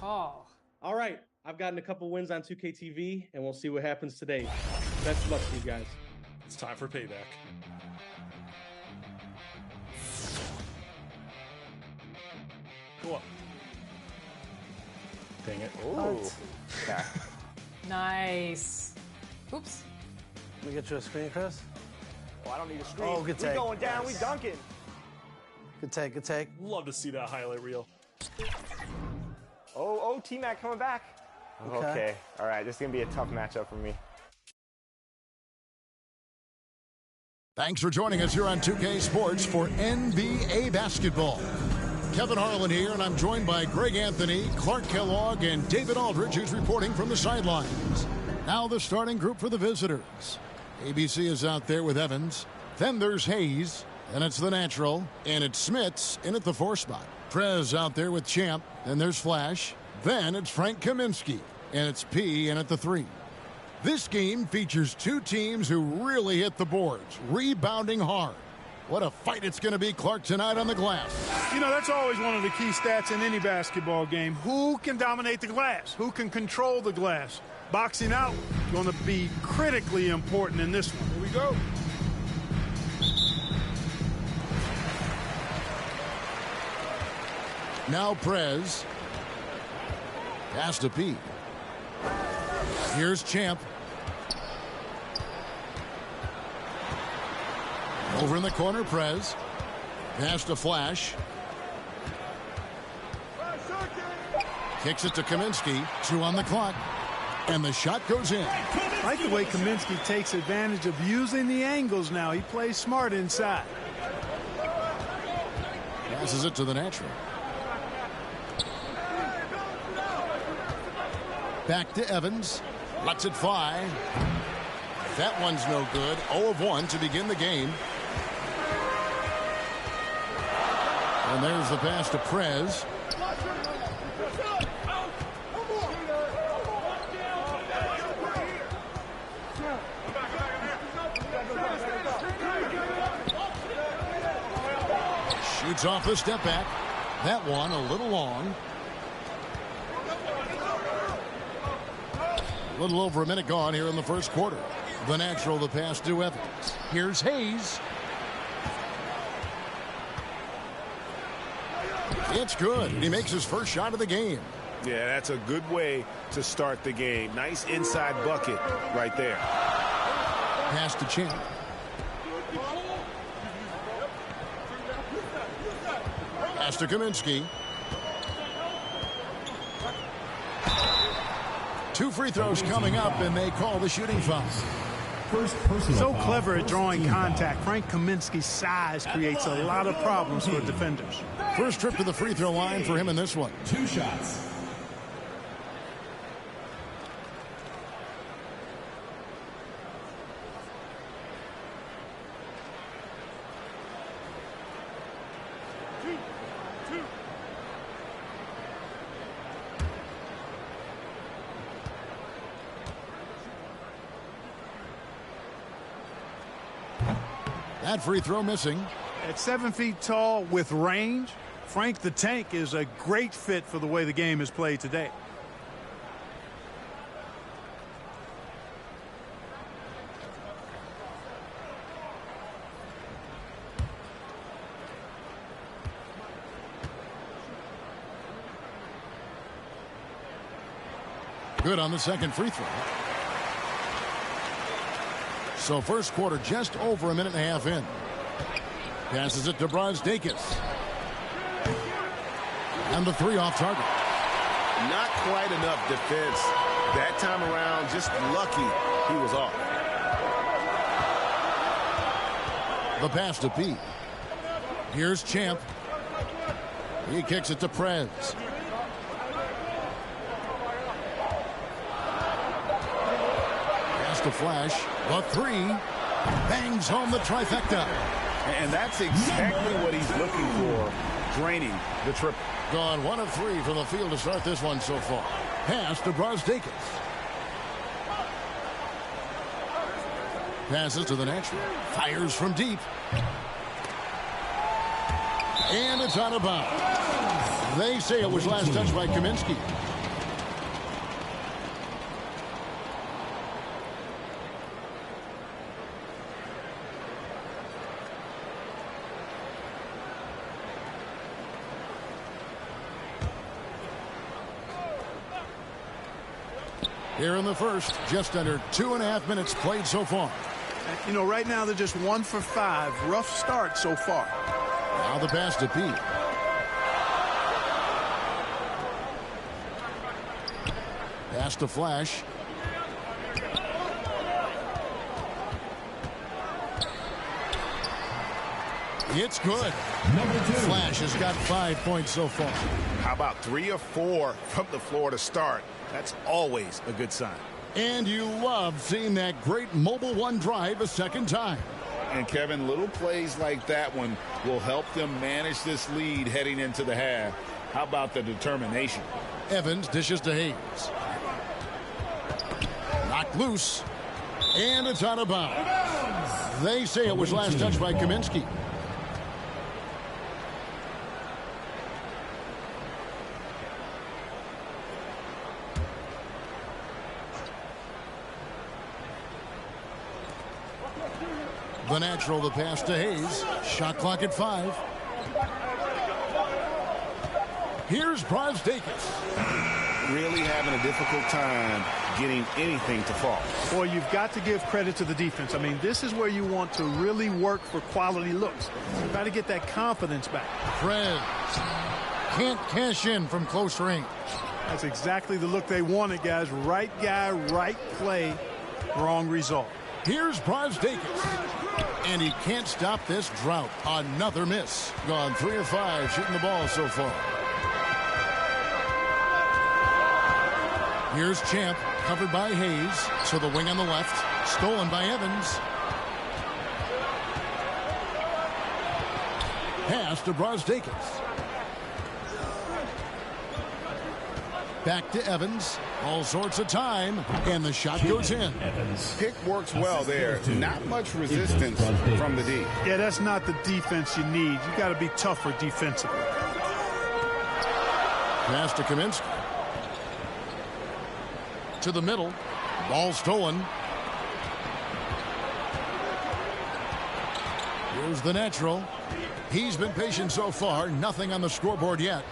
call. All right, I've gotten a couple wins on 2K TV, and we'll see what happens today. Best of luck to you guys. It's time for payback. Go up. Dang it. Ooh. Okay. Nice. Oops. Let me get you a screen, Chris. Oh, I don't need a screen. Oh, good take. We going down. We dunking. Good take, good take. Love to see that highlight reel. Oh, T-Mac coming back. Okay. All right, this is going to be a tough matchup for me. Thanks for joining us here on 2K Sports for NBA basketball. Kevin Harlan here, and I'm joined by Greg Anthony, Clark Kellogg, and David Aldridge, who's reporting from the sidelines. Now the starting group for the visitors. ABC is out there with Evans. Then there's Hayes, and it's the natural, and it's Smits in at the 4 spot. Prez out there with Champ, and there's Flash. Then it's Frank Kaminsky, and it's P in at the 3. This game features two teams who really hit the boards, rebounding hard. What a fight it's going to be, Clark, tonight on the glass. You know, that's always one of the key stats in any basketball game. Who can dominate the glass? Who can control the glass? Boxing out is going to be critically important in this one. Here we go. Now Prez. Pass to P. Here's Champ. Over in the corner, Prez. Pass to Flash. Kicks it to Kaminsky. 2 on the clock. And the shot goes in. I like the way Kaminsky takes advantage of using the angles now. He plays smart inside. Passes it to the natural. Back to Evans. Lets it fly. That one's no good. 0 of 1 to begin the game. And there's the pass to Prez. Shoots off the step back. That one a little long. A little over a minute gone here in the first quarter. The natural, the pass to Evans. Here's Hayes. It's good. He makes his first shot of the game. Yeah, that's a good way to start the game. Nice inside bucket right there. Pass to Champ. Pass to Kaminsky. 2 free throws coming up, and they call the shooting foul. So clever at drawing contact. Frank Kaminsky's size creates a lot of problems for defenders. First trip to the free throw line for him in this one. 2 shots. That free throw missing. At 7 feet tall with range, Frank the Tank is a great fit for the way the game is played today. Good on the second free throw. So first quarter just over a minute and a half in. Passes it to Belgrade-Zalgiris. And the 3 off target. Not quite enough defense that time around. Just lucky he was off. The pass to Pete. Here's Champ. He kicks it to Prez. Pass to Flash. The 3 bangs home the trifecta. And that's exactly what he's looking for, draining the triple. Gone 1 of 3 from the field to start this one so far. Pass to Belgrade-Zalgiris. Passes to the natural. Fires from deep. And it's out of bounds. They say it was last touched by Kaminsky. Here in the first, just under 2.5 minutes played so far. You know, right now they're just 1 for 5. Rough start so far. Now the pass to Pete. Pass to Flash. It's good. Flash has got 5 points so far. How about 3 or 4 from the floor to start? That's always a good sign. And you love seeing that great mobile one drive a second time. And Kevin, little plays like that one will help them manage this lead heading into the half. How about the determination? Evans dishes to Hayes. Knocked loose. And it's out of bounds. They say it was last touched by Kaminsky. The natural, the pass to Hayes. Shot clock at 5. Here's Brzdakis. Really having a difficult time getting anything to fall. Boy, you've got to give credit to the defense. I mean, this is where you want to really work for quality looks. You've got to get that confidence back. Fred can't cash in from close range. That's exactly the look they wanted, guys. Right guy, right play, wrong result. Here's Brzdakis. And he can't stop this drought. Another miss. Gone 3 of 5 shooting the ball so far. Here's Champ, covered by Hayes. So the wing on the left, stolen by Evans. Pass to Brzdakis. Back to Evans. All sorts of time. And the shot goes in. Pick works well there. Not much resistance from the D. Yeah, that's not the defense you need. You got to be tougher defensively. Pass to Kaminsky. To the middle. Ball stolen. Here's the natural. He's been patient so far. Nothing on the scoreboard yet.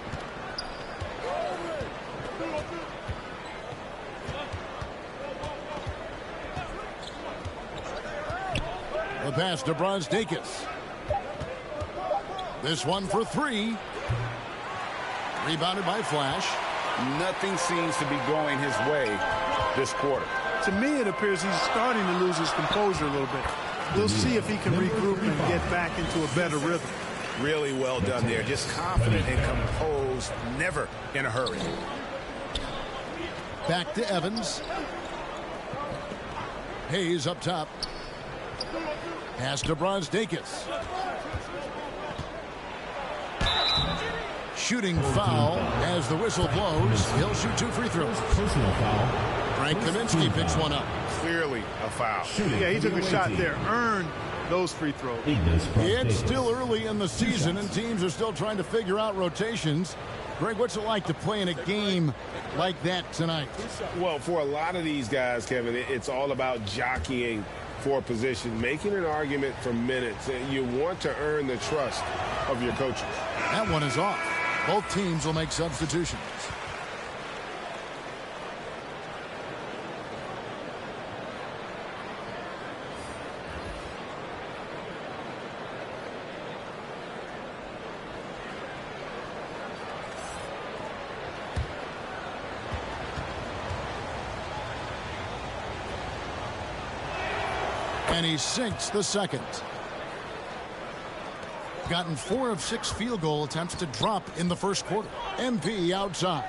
The pass to Brzdakis. This one for 3. Rebounded by Flash. Nothing seems to be going his way this quarter. To me, it appears he's starting to lose his composure a little bit. We'll see if he can regroup and get back into a better rhythm. Really well done there. Just confident and composed, never in a hurry. Back to Evans. Hayes up top. Pass to Brzdakis. Shooting foul as the whistle blows. He'll shoot 2 free throws. Personal foul. Frank Kaminsky picks one up. Clearly a foul. Yeah, he took a shot there. Earned those free throws. It's still early in the season, and teams are still trying to figure out rotations. Greg, what's it like to play in a game like that tonight? Well, for a lot of these guys, Kevin, it's all about jockeying for position, making an argument for minutes. You want to earn the trust of your coaches. That one is off. Both teams will make substitutions. And he sinks the second. Gotten 4 of 6 field goal attempts to drop in the first quarter. MP outside.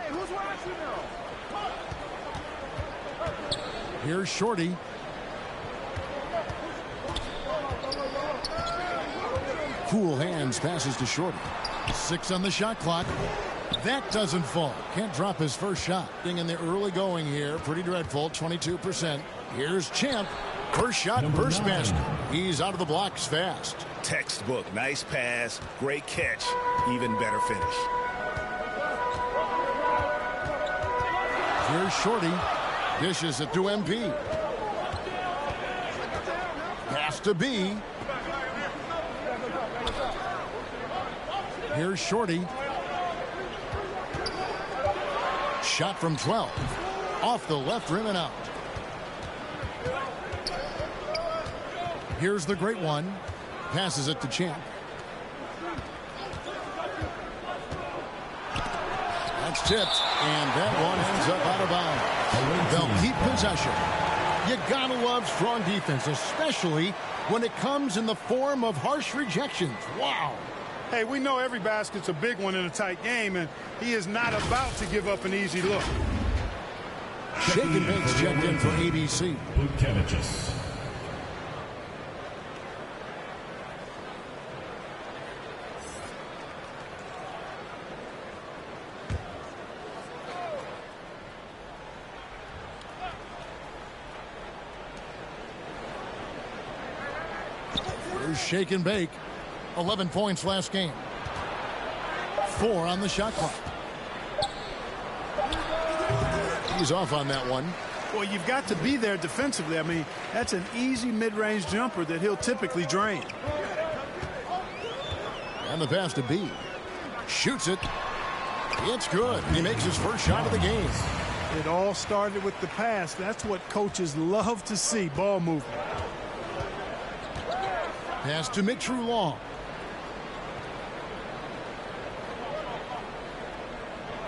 Here's Shorty. Cool hands, passes to Shorty. 6 on the shot clock. That doesn't fall. Can't drop his first shot. In the early going here, pretty dreadful, 22%. Here's Champ. First shot, first basket. He's out of the blocks fast. Textbook. Nice pass. Great catch. Even better finish. Here's Shorty. Dishes it to MP. Pass to B. Here's Shorty. Shot from 12. Off the left rim and out. Here's the great one. Passes it to Champ. That's tipped, and that one ends up out of bounds. They'll keep possession. You gotta love strong defense, especially when it comes in the form of harsh rejections. Wow. Hey, we know every basket's a big one in a tight game, and he is not about to give up an easy look. Shaken Bates checked in for ABC. Here's Shake and Bake. 11 points last game. 4 on the shot clock. He's off on that one. Well, you've got to be there defensively. I mean, that's an easy mid-range jumper that he'll typically drain. And the pass to B. Shoots it. It's good. He makes his first shot of the game. It all started with the pass. That's what coaches love to see, ball movement. Pass to Mitru Long.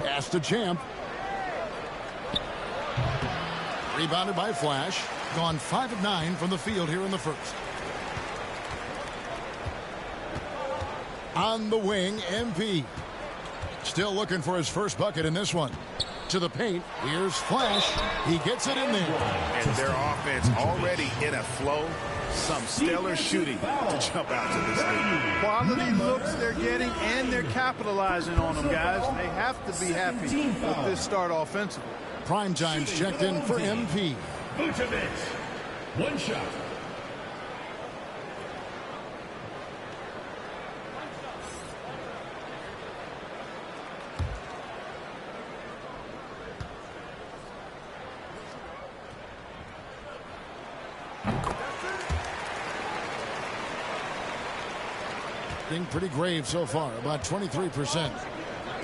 Pass to Champ. Rebounded by Flash. Gone 5 of 9 from the field here in the first. On the wing, MP. Still looking for his first bucket in this one. To the paint. Here's Flash. He gets it in there. And their offense already in a flow. Some stellar shooting to jump out to this league. Quality looks they're getting, and they're capitalizing on them, guys. They have to be happy with this start offensively. Prime time's checked in for MP. Vucevic, one shot. Pretty grave so far, about 23%.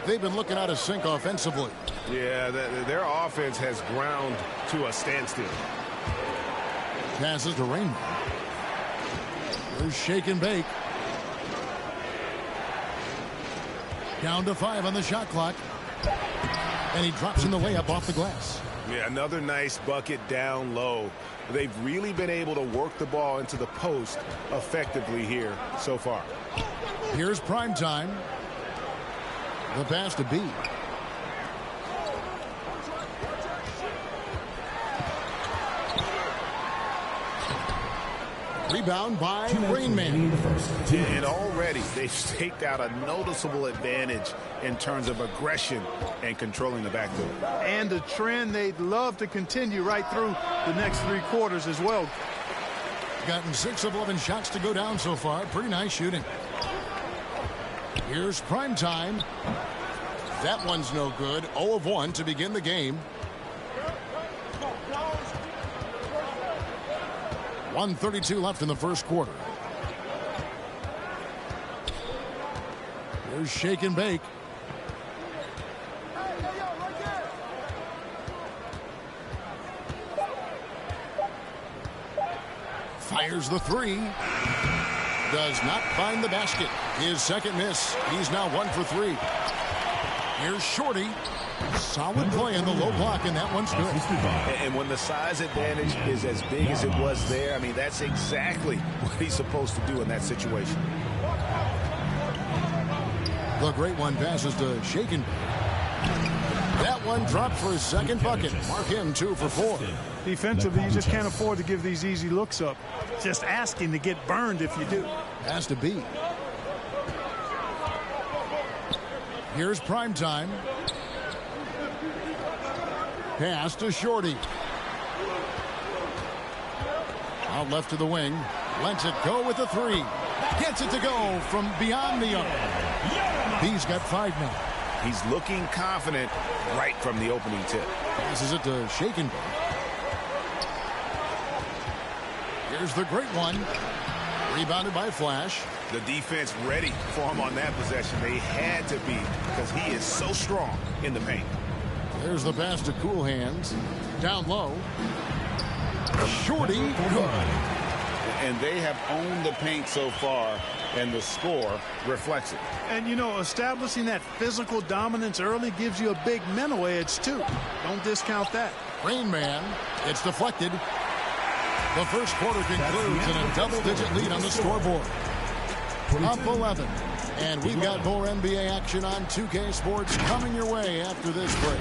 They've been looking out of sync offensively. Yeah, their offense has ground to a standstill. Passes to Rainbow. There's Shake and Bake. Down to 5 on the shot clock. And he drops in the layup off the glass. Yeah, another nice bucket down low. They've really been able to work the ball into the post effectively here so far. Here's Prime Time. The pass to B. Rebound by Rainman. And already they've staked out a noticeable advantage in terms of aggression and controlling the backdoor. And a trend they'd love to continue right through the next 3 quarters as well. Gotten 6 of 11 shots to go down so far. Pretty nice shooting. Here's Prime Time. That one's no good. 0 of 1 to begin the game. 1:32 left in the first quarter. Here's Shake and Bake. Fires the 3. Does not find the basket. His second miss. He's now 1 for 3. Here's Shorty. Solid play in the low block, and that one's good. And when the size advantage is as big as it was there, I mean, that's exactly what he's supposed to do in that situation. The great one passes to Shaken. That one dropped for his second bucket. Mark him 2 for 4. Defensively, you just can't afford to give these easy looks up. Just asking to get burned if you do. Has to be. Here's Prime Time. Pass to Shorty. Out left to the wing. Lets it go with the 3. Gets it to go from beyond the arc. He's got 5 now. He's looking confident right from the opening tip. Passes it to Shaken. Here's the great one. Rebounded by Flash. The defense ready for him on that possession. They had to be, because he is so strong in the paint. There's the pass to Cool Hands. Down low. Shorty, good. And they have owned the paint so far, and the score reflects it. And, you know, establishing that physical dominance early gives you a big mental edge, too. Don't discount that. Rain Man, it's deflected. The first quarter concludes in a double-digit lead on the scoreboard. Up 11. And we've got more NBA action on 2K Sports coming your way after this break.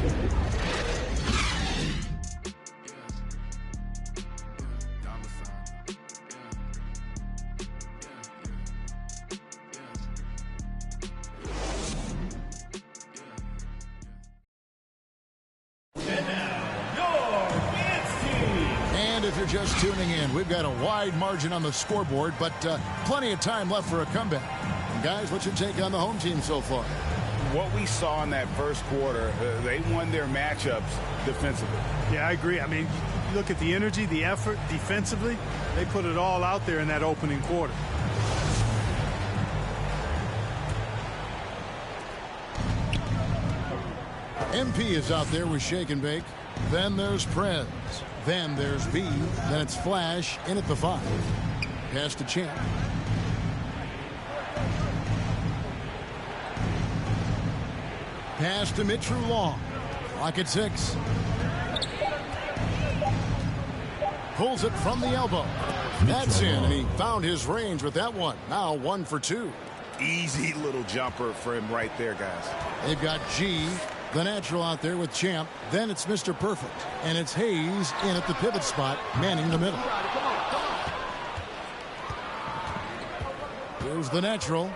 If you're just tuning in, we've got a wide margin on the scoreboard, but plenty of time left for a comeback. And guys, what's your take on the home team so far? What we saw in that first quarter, they won their matchups defensively. Yeah, I agree. I mean, you look at the energy, the effort defensively, they put it all out there in that opening quarter. MP is out there with Shake and Bake. Then there's Prez. Then there's B. Then it's Flash in at the 5. Pass to Champ. Pass to Mitru Long. Clock at 6. Pulls it from the elbow. That's in, and he found his range with that one. Now 1 for 2. Easy little jumper for him right there, guys. They've got G, the natural, out there with Champ. Then it's Mr. Perfect. And it's Hayes in at the pivot spot, manning the middle. Here's the natural.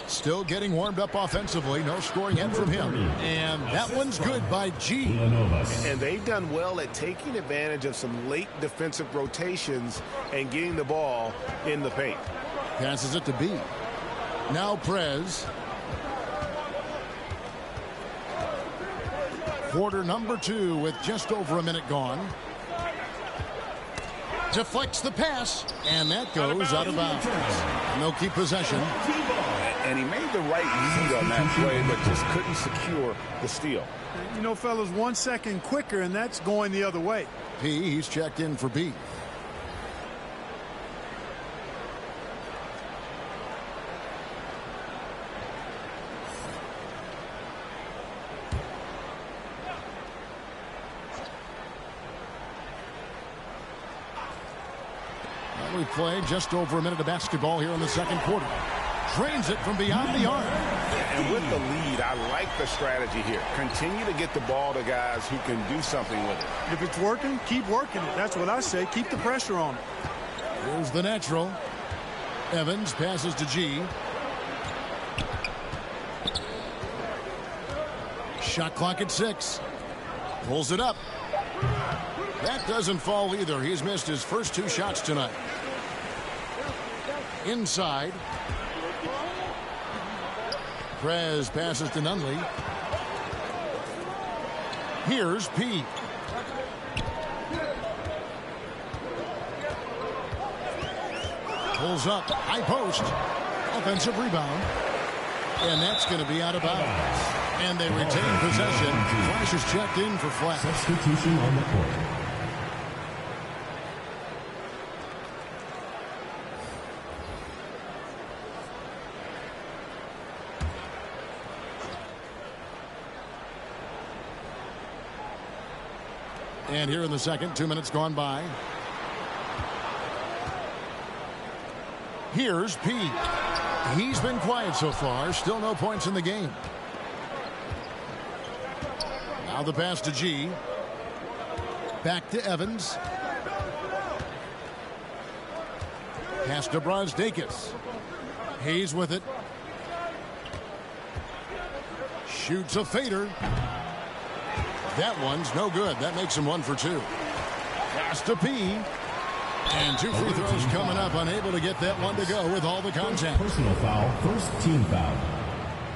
Still getting warmed up offensively. No scoring yet from him. And that one's good by G. And they've done well at taking advantage of some late defensive rotations and getting the ball in the paint. Passes it to B. Now Prez. Quarter number 2 with just over a minute gone. Deflects the pass, and that goes out of bounds. And they'll keep possession. And he made the right read on that play, but just couldn't secure the steal. You know, fellas, 1 second quicker, and that's going the other way. P, he's checked in for B. We played just over a minute of basketball here in the second quarter. Drains it from beyond the arc. And with the lead, I like the strategy here. Continue to get the ball to guys who can do something with it. If it's working, keep working it. That's what I say. Keep the pressure on it. Here's the natural. Evans passes to G. Shot clock at 6. Pulls it up. That doesn't fall either. He's missed his first 2 shots tonight. Inside. Prez passes to Nunley. Here's P. Pulls up. High post. Offensive rebound. And that's going to be out of bounds. And they retain possession. Flash is checked in for Flash. Substitution on the court. And here in the second, 2 minutes gone by. Here's P. He's been quiet so far. Still no points in the game. Now the pass to G. Back to Evans. Pass to Brosdakis. Hayes with it. Shoots a fader. That one's no good. That makes him 1 for 2. Pass to P. And 2 free throws coming up. Unable to get that one to go with all the contact. Personal foul. First team foul.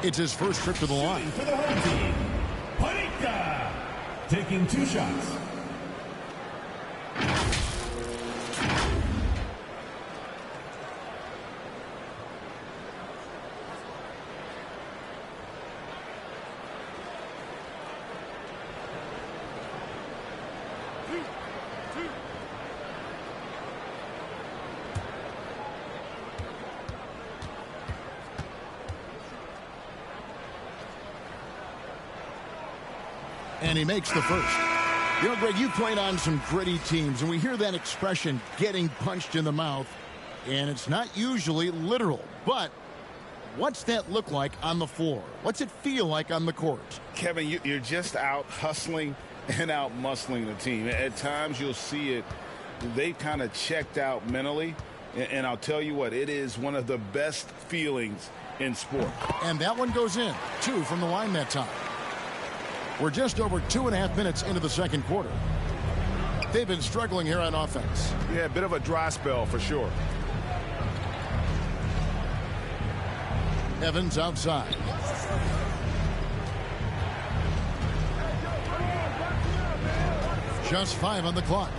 It's his first trip to the line. For the home team, Panica, taking 2 shots. And he makes the first. You know, Greg, you played on some gritty teams, and we hear that expression, getting punched in the mouth, and it's not usually literal. But what's that look like on the floor? What's it feel like on the court? Kevin, you're just out hustling and out muscling the team. At times you'll see it. They kind of checked out mentally, and I'll tell you what, it is one of the best feelings in sport. And that one goes in, 2 from the line that time. We're just over 2.5 minutes into the second quarter. They've been struggling here on offense. Yeah, a bit of a dry spell for sure. Evans outside. Just 5 on the clock.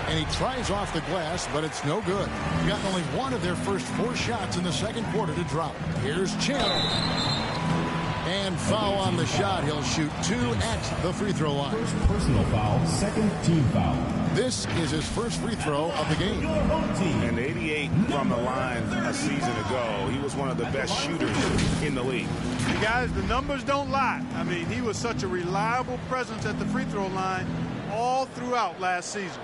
And he tries off the glass, but it's no good. Got only 1 of their first 4 shots in the second quarter to drop. Here's Champ. And foul on the shot. He'll shoot 2 at the free throw line. First personal foul, second team foul. This is his first free throw of the game. And 88 from the line a season ago. He was one of the best shooters in the league. You guys, the numbers don't lie. I mean, he was such a reliable presence at the free throw line all throughout last season.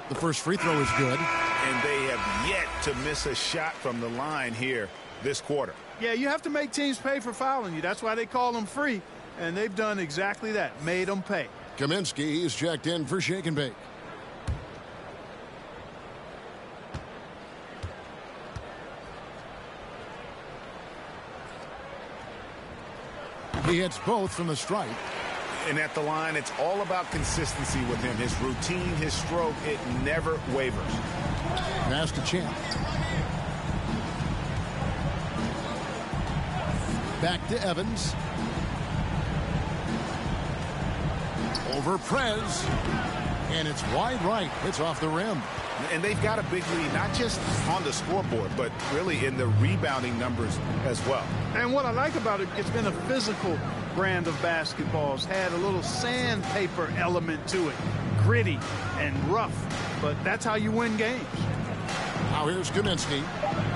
The first free throw is good. And they have yet to miss a shot from the line here this quarter. Yeah, you have to make teams pay for fouling you. That's why they call them free. And they've done exactly that, made them pay. Kaminsky is checked in for shake and bake. He hits both from the stripe. And at the line, it's all about consistency with him. His routine, his stroke, it never wavers. Pass to Champ. Back to Evans. Over Prez. And it's wide right. It's off the rim. And they've got a big lead, not just on the scoreboard, but really in the rebounding numbers as well. And what I like about it, it's been a physical brand of basketball. It's had a little sandpaper element to it. Gritty and rough. But that's how you win games. Now here's Kaminsky.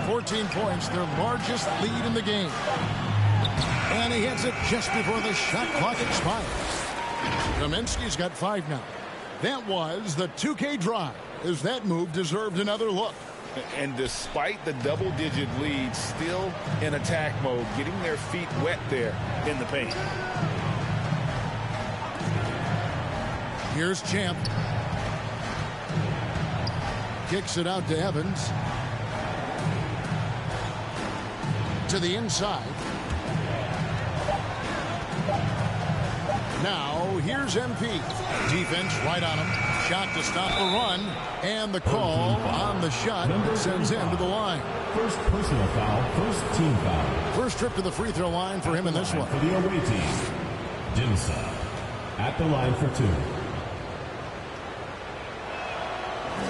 14 points, their largest lead in the game. And he hits it just before the shot clock expires. Kaminsky's got 5 now. That was the 2K drive, as that move deserved another look. And despite the double-digit lead, still in attack mode, getting their feet wet there in the paint. Here's Champ. Kicks it out to Evans. To the inside. Now, here's MP. Defense right on him. Shot to stop the run. And the call on the shot sends him to the line. First personal foul, first team foul. First trip to the free throw line for him in this one. For the away team, Dimsa at the line for 2.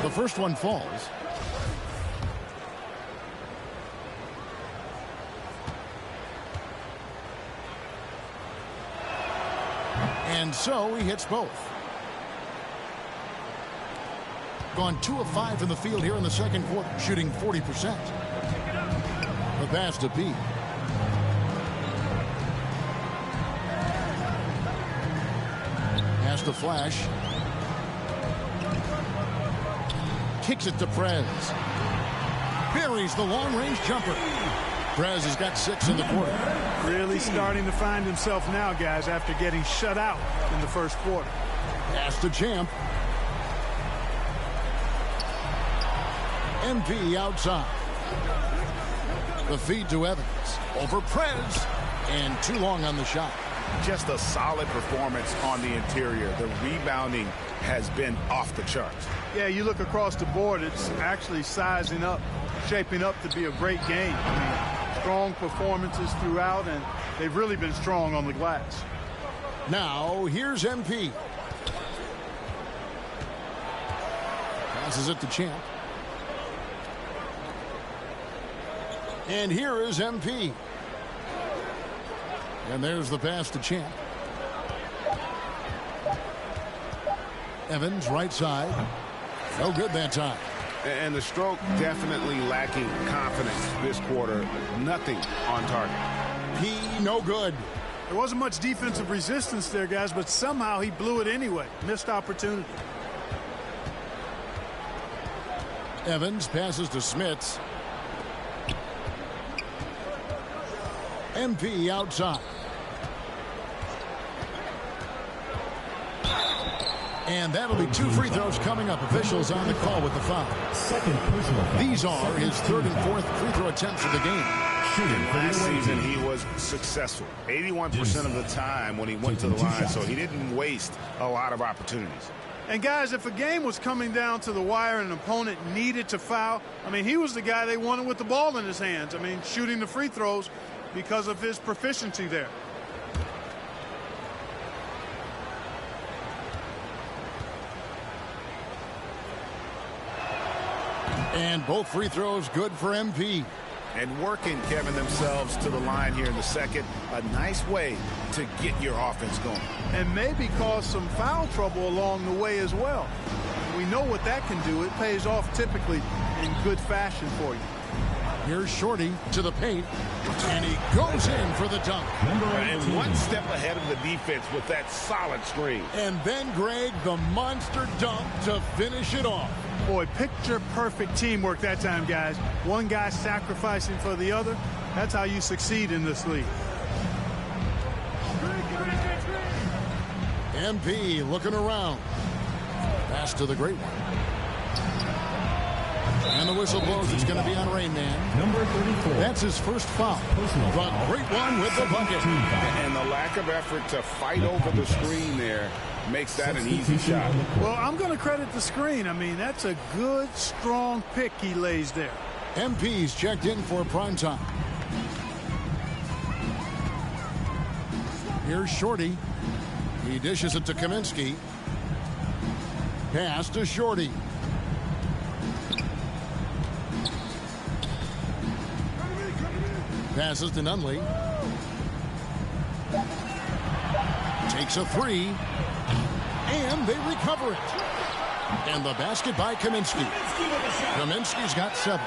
The first one falls. And so he hits both. Gone 2 of 5 from the field here in the second quarter, shooting 40%. The pass to Pete. Pass to Flash. Kicks it to Prez. Buries the long-range jumper. Prez has got 6 in the quarter. Really starting to find himself now, guys, after getting shut out in the first quarter. Pass to Champ. MP outside. The feed to Evans. Over Prez. And too long on the shot. Just a solid performance on the interior. The rebounding has been off the charts. Yeah, you look across the board, it's actually sizing up, shaping up to be a great game. I mean, strong performances throughout, and they've really been strong on the glass. Now, here's MP. Passes it to Champ. And here is MP. And there's the pass to Champ. Evans, right side. No good that time. And the stroke definitely lacking confidence this quarter. Nothing on target. P, no good. There wasn't much defensive resistance there, guys, but somehow he blew it anyway. Missed opportunity. Evans passes to Smits. MP outside. And that'll be 2 free throws coming up. Officials on the call with the foul. Second personal foul. These are his 3rd and 4th free throw attempts of the game. Shooting for Last the away season, team. he was successful 81% of the time when he went to the line, so he didn't waste a lot of opportunities. And, guys, if a game was coming down to the wire and an opponent needed to foul, I mean, he was the guy they wanted with the ball in his hands. I mean, shooting the free throws because of his proficiency there. And both free throws good for MP. And working, Kevin, themselves to the line here in the second. A nice way to get your offense going. And maybe cause some foul trouble along the way as well. We know what that can do. It pays off typically in good fashion for you. Here's Shorty to the paint, and he goes in for the dunk. And one step ahead of the defense with that solid screen. And then, Greg, the monster dunk to finish it off. Boy, picture-perfect teamwork that time, guys. One guy sacrificing for the other. That's how you succeed in this league. MP looking around. Pass to the great one. And the whistle blows. It's going to be on Rain Man. Number 34. That's his first foul. Personal The foul. great one with the bucket. And the lack of effort to fight over the screen there makes that an easy shot. Well, I'm going to credit the screen. I mean, that's a good, strong pick he lays there. MP's checked in for prime time. Here's Shorty. He dishes it to Kaminsky. Pass to Shorty. Passes to Nunley. Takes a 3. And they recover it. And the basket by Kaminsky. Kaminsky's got 7.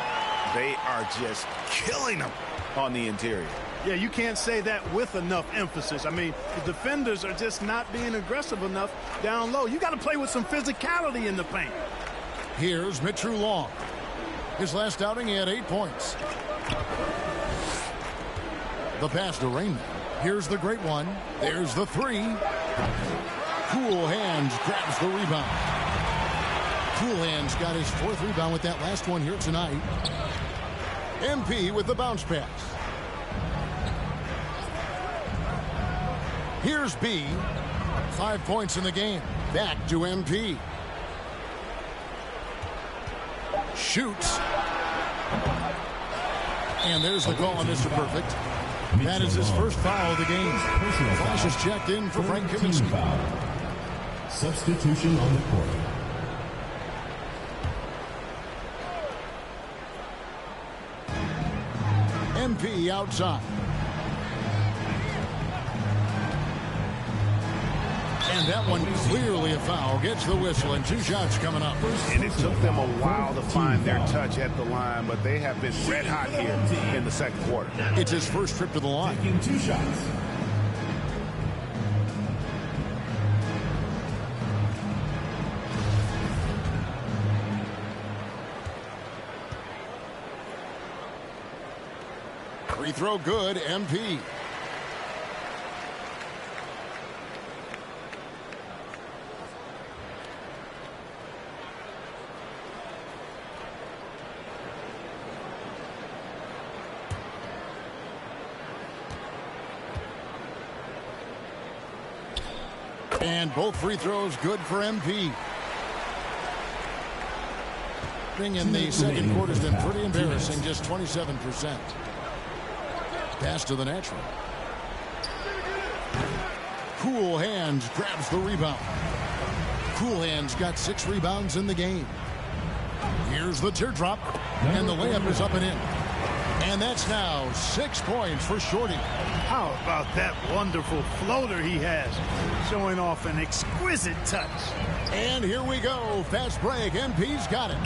They are just killing them on the interior. Yeah, you can't say that with enough emphasis. I mean, the defenders are just not being aggressive enough down low. You got to play with some physicality in the paint. Here's Mitru Long. His last outing, he had 8 points. The pass to Rainman. Here's the great one. There's the 3. Cool Hands grabs the rebound. Cool Hands got his 4th rebound with that last one here tonight. MP with the bounce pass. Here's B. 5 points in the game. Back to MP. Shoots. And there's the call on Mr. Perfect. That is his first foul of the game. Flash is checked in for Frank Kaminsky. Substitution on the court. MP outside. And that one clearly a foul. Gets the whistle, and 2 shots coming up. And it took them a while to find their touch at the line, but they have been red hot here in the second quarter. It's his first trip to the line. Taking 2 shots. Free throw good, MP. And both free throws good for MP. In the second quarter has been pretty embarrassing, just 27%. Pass to the natural. Cool Hands grabs the rebound. Cool Hands got 6 rebounds in the game. Here's the teardrop, and the layup is up and in. And that's now 6 points for Shorty. How about that wonderful floater he has, showing off an exquisite touch. And here we go. Fast break. MP's got it.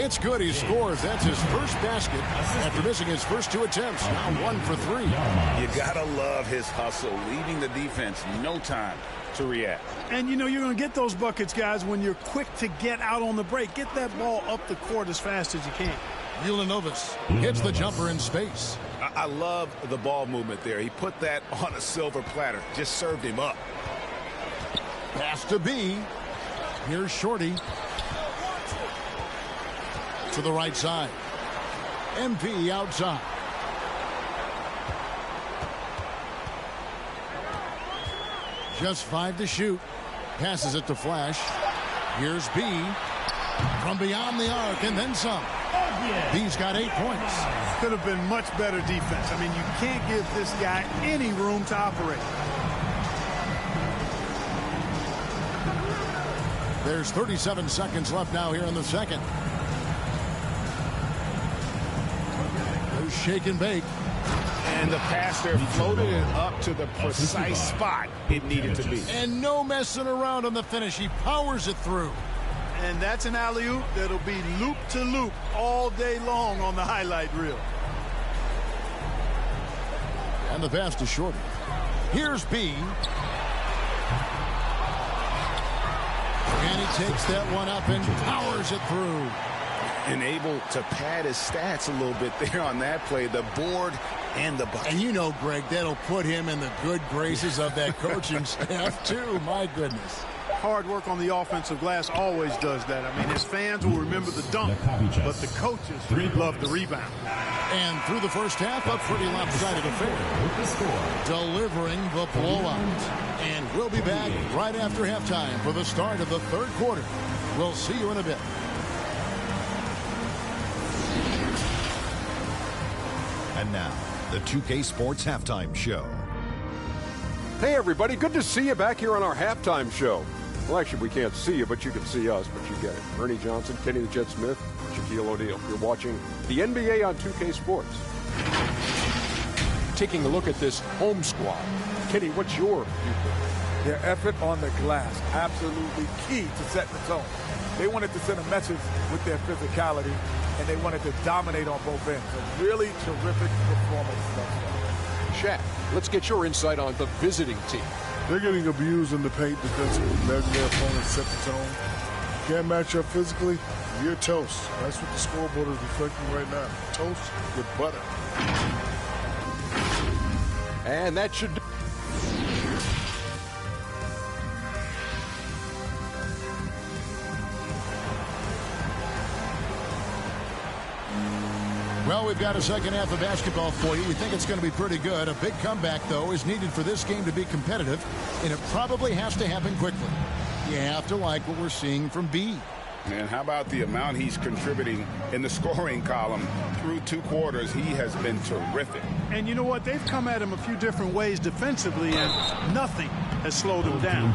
It's good. He scores. That's his first basket after missing his first 2 attempts. Now 1 for 3. You got to love his hustle, leaving the defense no time to react. And, you know, you're going to get those buckets, guys, when you're quick to get out on the break. Get that ball up the court as fast as you can. Ulanovas hits the jumper in space. I love the ball movement there. He put that on a silver platter. Just served him up. Pass to B. Here's Shorty. To the right side. MP outside. Just 5 to shoot. Passes it to Flash. Here's B. From beyond the arc and then some. B's got 8 points. Could have been much better defense. I mean, you can't give this guy any room to operate. There's 37 seconds left now here in the second. There's shake and bake. And the pass there floated it up to the precise spot it needed to be. And no messing around on the finish. He powers it through. And that's an alley-oop that'll be loop to loop all day long on the highlight reel. And the pass to Shorty. Here's B. And he takes that one up and powers it through. And able to pad his stats a little bit there on that play. The board and the bucket. And you know, Greg, that'll put him in the good graces of that coaching staff, too. My goodness. Hard work on the offensive glass always does that. I mean, his fans will remember the dunk, but the coaches love the rebound. And through the first half, a pretty lopsided affair. Delivering the blowout. And we'll be back right after halftime for the start of the third quarter. We'll see you in a bit. And now, the 2K Sports Halftime Show. Hey, everybody. Good to see you back here on our halftime show. Well, actually, we can't see you, but you can see us, but you get it. Ernie Johnson, Kenny the Jet Smith, Shaquille O'Neal. You're watching the NBA on 2K Sports. Taking a look at this home squad. Kenny, what's your viewpoint? Their effort on the glass, absolutely key to setting the tone. They wanted to send a message with their physicality, and they wanted to dominate on both ends. A really terrific performance thus far. Shaq, let's get your insight on the visiting team. They're getting abused in the paint defensively, letting their opponents set the tone. Can't match up physically, you're toast. That's what the scoreboard is reflecting right now. Toast with butter. And that should do. Well, we've got a second half of basketball for you. We think it's going to be pretty good. A big comeback, though, is needed for this game to be competitive, and it probably has to happen quickly. You have to like what we're seeing from B. And how about the amount he's contributing in the scoring column through 2 quarters? He has been terrific. And you know what? They've come at him a few different ways defensively, and nothing has slowed him down.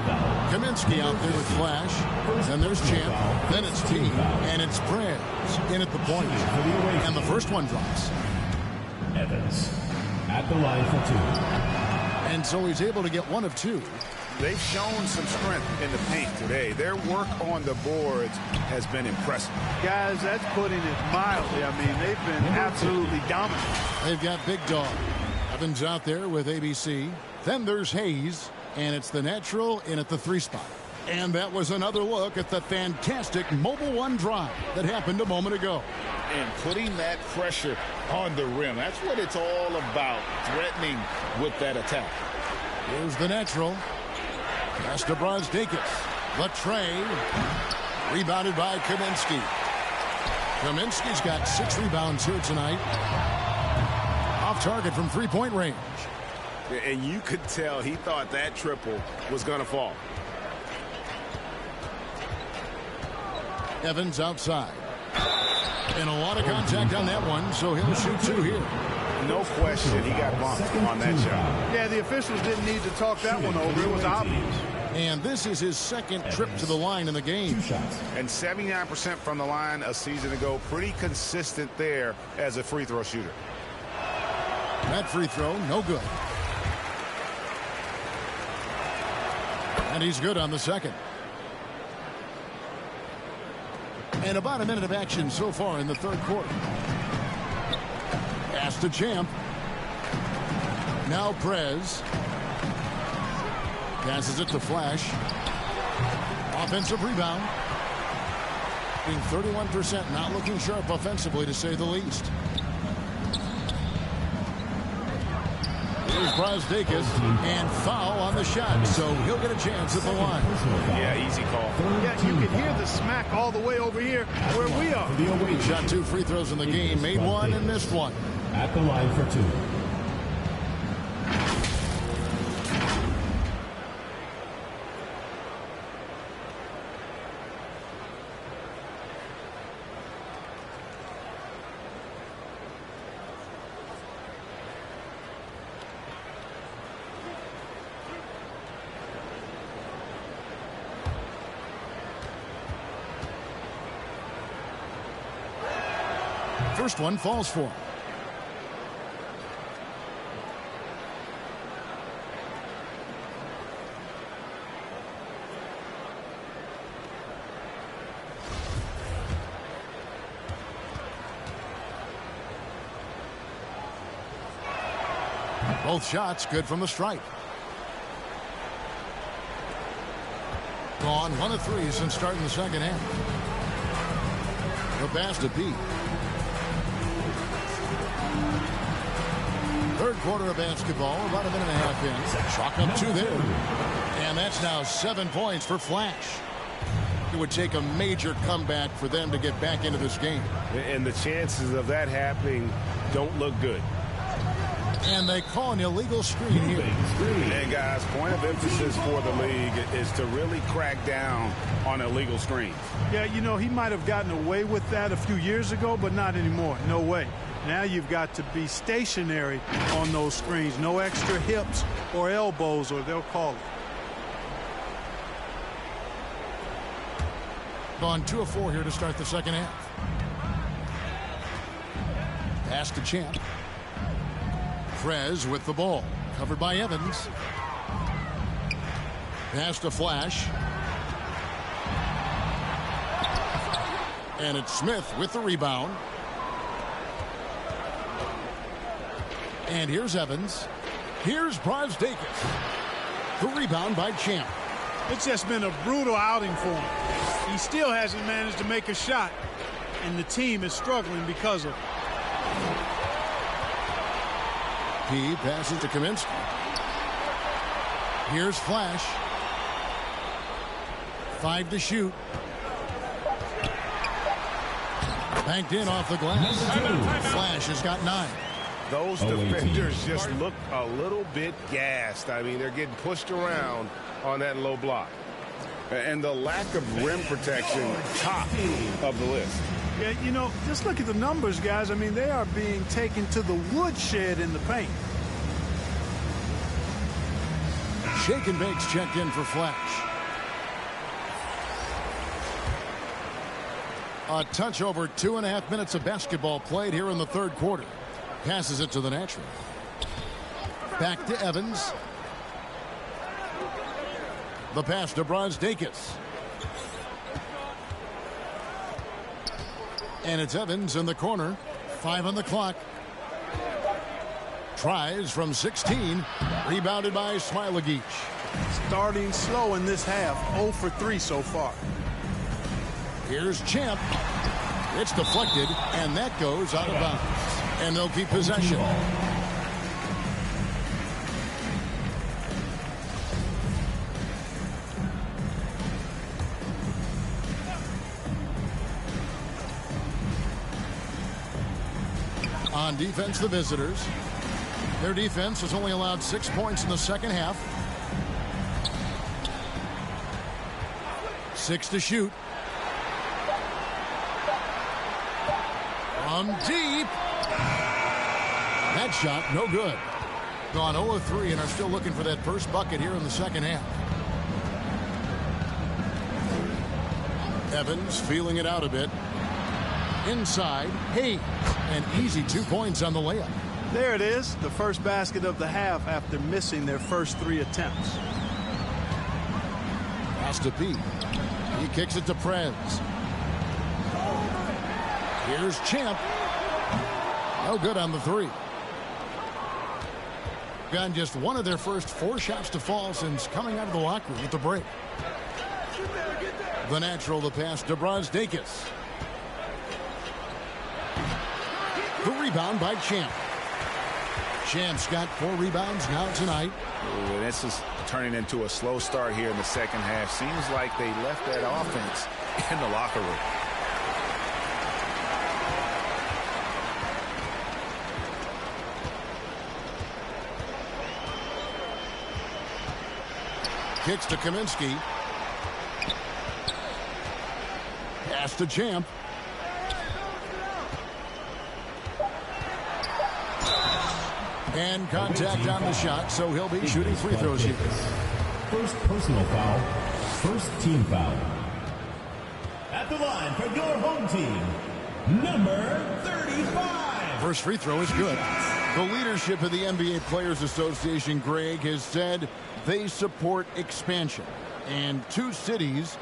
Kaminsky out there with Flash. Then there's Champ. Then it's T. And it's Prez in at the point. And the first one drops. Evans at the line for 2. And so he's able to get 1 of 2. They've shown some strength in the paint today. Their work on the boards has been impressive. Guys, that's putting it mildly. I mean, they've been absolutely dominant. They've got Big Dog. Evans out there with ABC. Then there's Hayes. And it's the natural in at the 3 spot. And that was another look at the fantastic Mobile One drive that happened a moment ago. And putting that pressure on the rim. That's what it's all about, threatening with that attack. Here's the natural. Pass to Brosdakis. Latre. Rebounded by Kaminsky. Kaminsky's got 6 rebounds here tonight. Off target from 3-point range. And you could tell he thought that triple was going to fall. Evans outside. And a lot of contact on that one, so he'll shoot 2 here. No question, he got bumped on that shot. Yeah, the officials didn't need to talk that one over. It was obvious. And this is his second trip to the line in the game. And 79% from the line a season ago. Pretty consistent there as a free throw shooter. That free throw, no good. And he's good on the second. And about a minute of action so far in the third quarter. Pass to Champ. Now Prez. Passes it to Flash. Offensive rebound. Being 31%, not looking sharp offensively to say the least. Here's Brasdakis, and foul on the shot, so he'll get a chance at the line. Yeah, easy call. Yeah, you can hear the smack all the way over here where we are. He shot 2 free throws in the game, made 1 and missed 1. At the line for 2. First one falls for him. Both shots good from the stripe. Gone 1 of 3 since starting the second half. The pass to Pete. Third quarter of basketball, about a minute and a half in. Chalk up 2 there. And that's now 7 points for Flash. It would take a major comeback for them to get back into this game. And the chances of that happening don't look good. And they call an illegal screen here. And guys, point of emphasis for the league is to really crack down on illegal screens. Yeah, you know, he might have gotten away with that a few years ago, but not anymore. No way. Now you've got to be stationary on those screens. No extra hips or elbows, or they'll call it. Gone 2 of 4 here to start the second half. Pass to Champ. Prez with the ball. Covered by Evans. Pass to Flash. And it's Smith with the rebound. And here's Evans. Here's Brasdakis. The rebound by Champ. It's just been a brutal outing for him. He still hasn't managed to make a shot, and the team is struggling because of it. P passes to Kaminsky. Here's Flash. 5 to shoot. Banked in off the glass. Flash has got 9. Those defenders just look a little bit gassed. I mean, they're getting pushed around on that low block. And the lack of rim protection, top of the list. Yeah, you know, just look at the numbers, guys. I mean, they are being taken to the woodshed in the paint. Shake and Bake's checked in for Flash. A touch over 2.5 minutes of basketball played here in the third quarter. Passes it to the natural. Back to Evans. The pass to Brasdakis. And it's Evans in the corner. 5 on the clock. Tries from 16. Rebounded by Smailagic. Starting slow in this half. 0 for 3 so far. Here's Champ. It's deflected, and that goes out of bounds. And they'll keep possession. On defense, the visitors. Their defense has only allowed 6 points in the second half. 6 to shoot. From deep. That shot, no good. Gone 0 of 3 and are still looking for that first bucket here in the second half. Evans feeling it out a bit. Inside, Hay. An easy 2 points on the layup. There it is, the first basket of the half after missing their first 3 attempts. Pass to P. He kicks it to Prez. Here's Champ. No good on the 3. Gotten just one of their first 4 shots to fall since coming out of the locker room at the break. The natural, the pass to Belgrade-Zalgiris. The rebound by Champ. Champ's got 4 rebounds now tonight. Ooh, this is turning into a slow start here in the second half. Seems like they left that offense in the locker room. Kicks to Kaminsky. Pass to Champ. And contact on the shot, so he'll be shooting free throws here. First personal foul, first team foul. At the line for your home team, number 35. First free throw is good. The leadership of the NBA Players Association, Greg, has said they support expansion. And 2 cities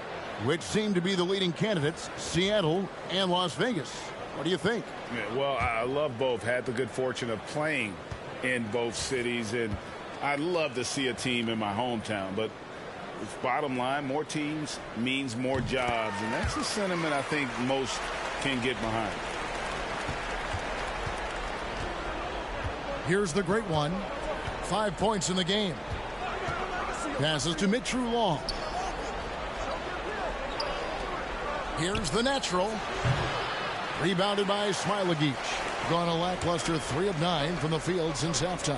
which seem to be the leading candidates, Seattle and Las Vegas. What do you think? Yeah, well, I love both. Had the good fortune of playing in both cities, and I'd love to see a team in my hometown. But bottom line, more teams means more jobs, and that's a sentiment I think most can get behind. Here's the great one. 5 points in the game. Passes to Mitru Long. Here's the natural. Rebounded by Smailagic. Gone a lackluster 3 of 9 from the field since halftime.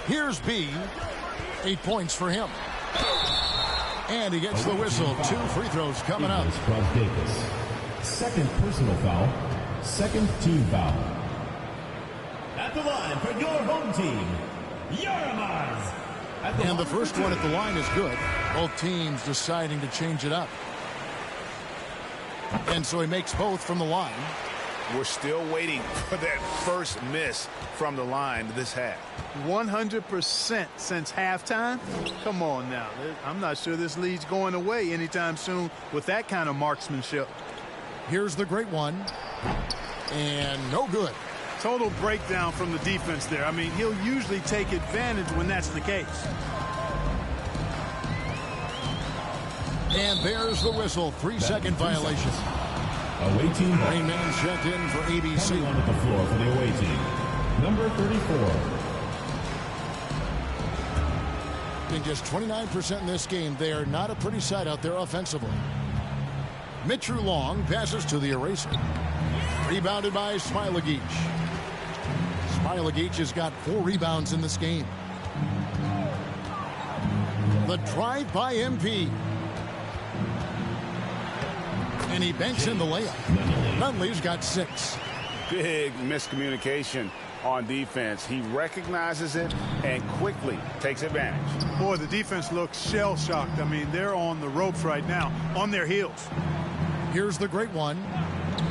Here's B. 8 points for him. And he gets the whistle. 2 free throws coming up. Second personal foul, second team foul. At the line for your home team, EUROLEAGUE. And the first one at the line is good. Both teams deciding to change it up. And so he makes both from the line. We're still waiting for that first miss from the line this half. 100% since halftime? Come on now. I'm not sure this lead's going away anytime soon with that kind of marksmanship. Here's the great one. And no good. Total breakdown from the defense there. I mean, he'll usually take advantage when that's the case. And there's the whistle. 3-second violation. Away team. Rain man checked in for ABC. Everyone at the floor for the away team. Number 34. In just 29% in this game, they are not a pretty sight out there offensively. Mitru Long passes to the eraser. Rebounded by Smailagic. Smailagic has got 4 rebounds in this game. The drive by MP. And he banks in the layup. Nunley's got 6. Big miscommunication on defense. He recognizes it and quickly takes advantage. Boy, the defense looks shell-shocked. I mean, they're on the ropes right now, on their heels. Here's the great one.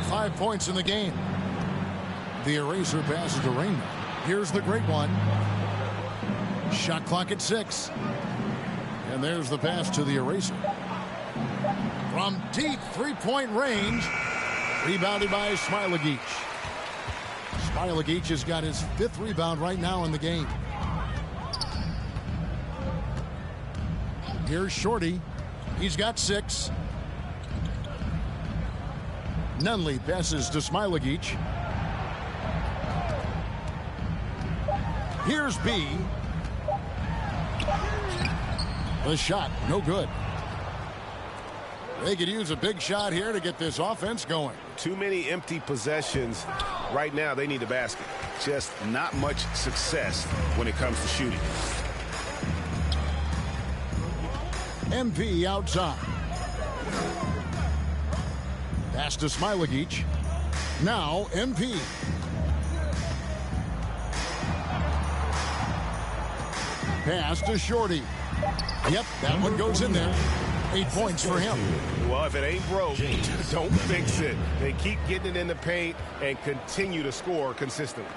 5 points in the game. The eraser passes to Rainman. Here's the great one. Shot clock at 6. And there's the pass to the eraser. From deep 3-point range. Rebounded by Smailagic. Smailagic has got his 5th rebound right now in the game. Here's Shorty. He's got 6. Nunley passes to Smailagic. Here's B. The shot, no good. They could use a big shot here to get this offense going. Too many empty possessions. Right now, they need a basket. Just not much success when it comes to shooting. MP outside. Pass to Smailagic. Now, MP. Pass to Shorty. Yep, that one goes in there. 8 points for him. Well, if it ain't broke, don't fix it. They keep getting it in the paint and continue to score consistently.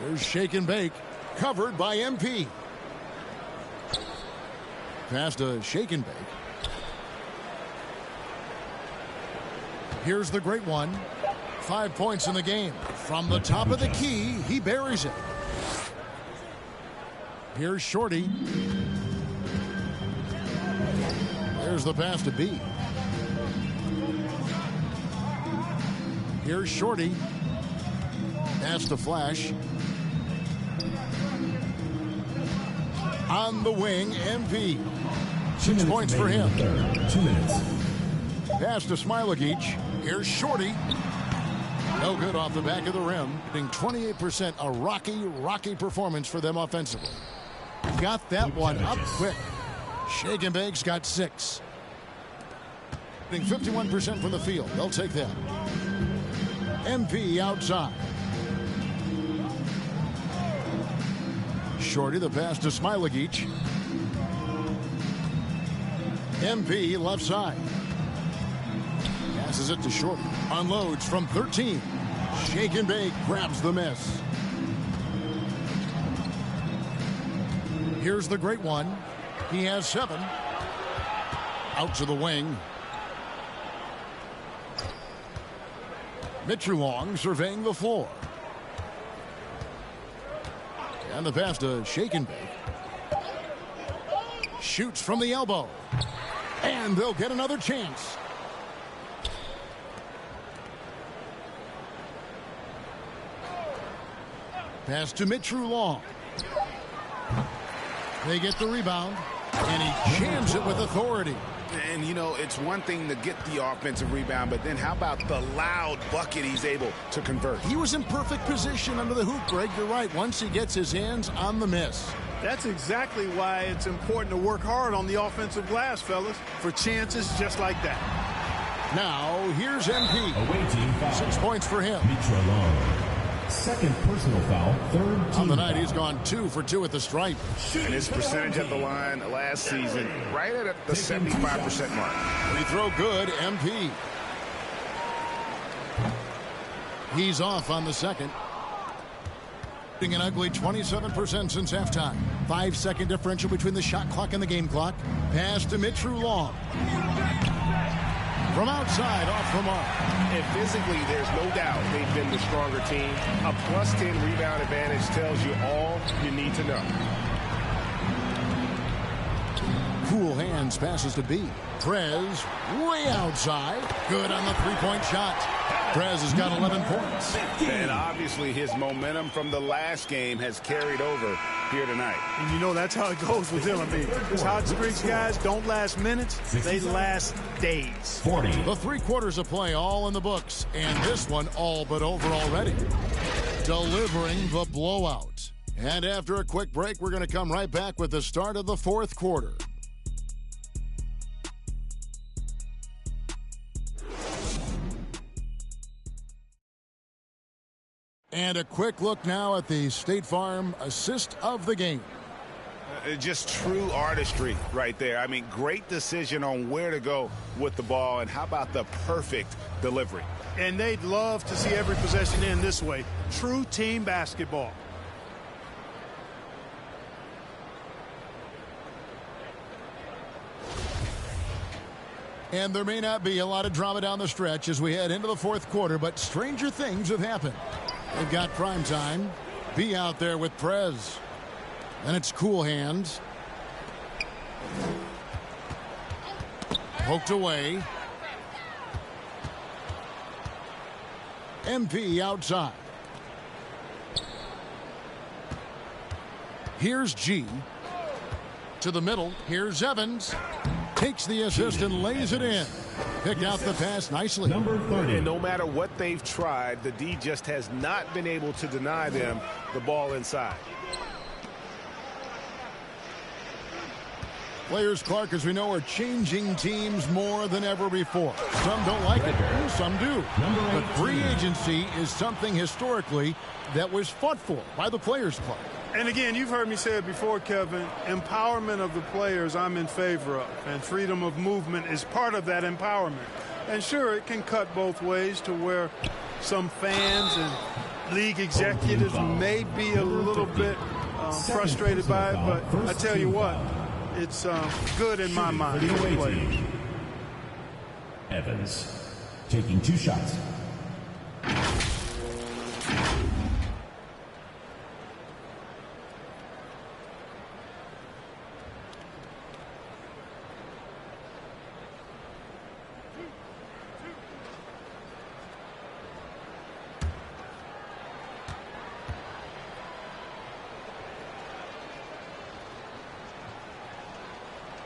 There's shake and bake. Covered by MP. Pass to shake and bake. Here's the great one. 5 points in the game. From the top of the key, he buries it. Here's Shorty. There's the pass to B. Here's Shorty. Pass to Flash. On the wing, MP. 6 points for him. 2 minutes. Pass to Smilagic. Here's Shorty. No good off the back of the rim. Getting 28%. A rocky performance for them offensively. Got that one up quick. Shake and Bake's got 6. Getting 51% from the field. They'll take that. MP outside. Shorty, the pass to Smilagic. MP left side. Passes it to Shorty. Unloads from 13. Shake and Bake grabs the miss. Here's the great one. He has 7. Out to the wing. Mitchell Long surveying the floor. And the pass to Shake and Bake. Shoots from the elbow. And they'll get another chance. Pass to Mitchell Long. They get the rebound, and he jams it with authority. And, you know, it's one thing to get the offensive rebound, but then how about the loud bucket he's able to convert? He was in perfect position under the hoop, Greg. You're right. Once he gets his hands on the miss. That's exactly why it's important to work hard on the offensive glass, fellas, for chances just like that. Now, here's MP. Away team foul. 6 points for him. Mitchell Long. Second personal foul. Third team on the night, foul. he's gone 2 for 2 at the stripe. And his percentage at the line last season, right at the 75% mark. Free throw good, MP. He's off on the second. An ugly 27% since halftime. 5-second differential between the shot clock and the game clock. Pass to Mitchell Long. From outside, off the mark. And physically, there's no doubt they've been the stronger team. A +10 rebound advantage tells you all you need to know. Cool hands, passes to B. Prez, way outside. Good on the three-point shot. Prez has got 11 points. And obviously his momentum from the last game has carried over here tonight. And you know that's how it goes with him. I mean, these hot streaks, guys, don't last minutes. They last days. 40. The 3 quarters of play all in the books. And this one all but over already. Delivering the blowout. And after a quick break, we're going to come right back with the start of the 4th quarter. And a quick look now at the State Farm assist of the game. Just true artistry right there. I mean, great decision on where to go with the ball, and how about the perfect delivery? And they'd love to see every possession end this way. True team basketball. And there may not be a lot of drama down the stretch as we head into the 4th quarter, but stranger things have happened. They've got prime time. Be out there with Prez. And it's cool hands. Poked away. MP outside. Here's G. To the middle. Here's Evans. Takes the assist and lays it in. Picked out the pass nicely. Number 30. And no matter what they've tried, the D just has not been able to deny them the ball inside. Players, Clark, as we know, are changing teams more than ever before. Some don't like it, some do. But free agency is something historically that was fought for by the Players, Clark. And again, you've heard me say it before, Kevin, empowerment of the players I'm in favor of, and freedom of movement is part of that empowerment. And sure, it can cut both ways to where some fans and league executives may be a little bit frustrated by it, but I tell you what, it's good in my mind for the players. Evans taking 2 shots.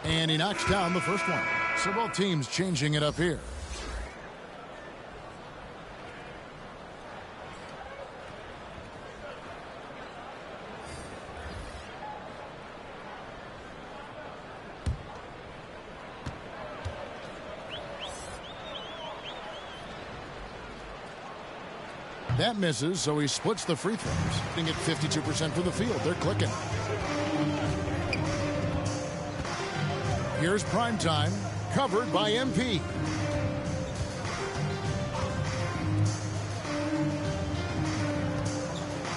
And he knocks down the first one. So both teams changing it up here. That misses, so he splits the free throws. Getting at 52% from the field. They're clicking. Here's Primetime, covered by MP.